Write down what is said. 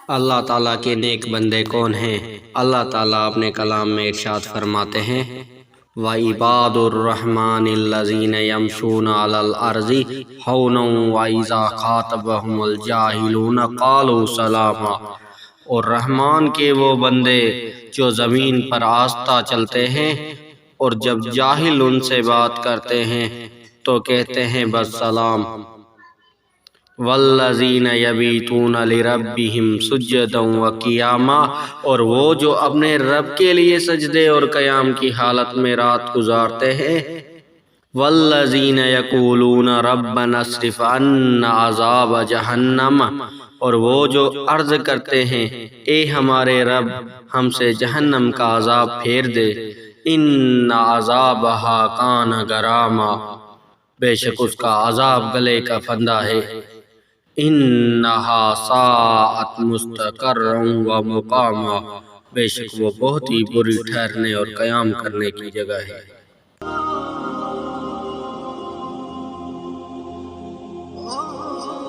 اللہ تعالیٰ کے نیک بندے کون ہیں؟ اللہ تعالیٰ اپنے کلام میں ارشاد فرماتے ہیں وَعِبَادُ الرَّحْمَنِ الَّذِينَ يَمْشُونَ عَلَى الْأَرْضِ هَوْنًا وَإِذَا خَاطَبَهُمُ الْجَاهِلُونَ قَالُوا سَلَامًا، اور رحمان کے وہ بندے جو زمین پر آہستہ چلتے ہیں اور جب جاہل ان سے بات کرتے ہیں تو کہتے ہیں بس سلام۔ والذین یبیتون لربہم سجدا وقیاما، اور وہ جو اپنے رب کے لیے سجدے اور قیام کی حالت میں رات گزارتے ہیں۔ والذین یقولون ربنا اصرف عنا عذاب جہنم، اور وہ جو عرض کرتے ہیں اے ہمارے رب ہم سے جہنم کا عذاب پھیر دے، ان عذابہا کان غراما، بے شک اس کا عذاب گلے کا پھندہ ہے، انہا ساءت مستقرا و مقاما، بے شک وہ بہت ہی بری ٹھہرنے اور قیام کرنے کی جگہ ہے۔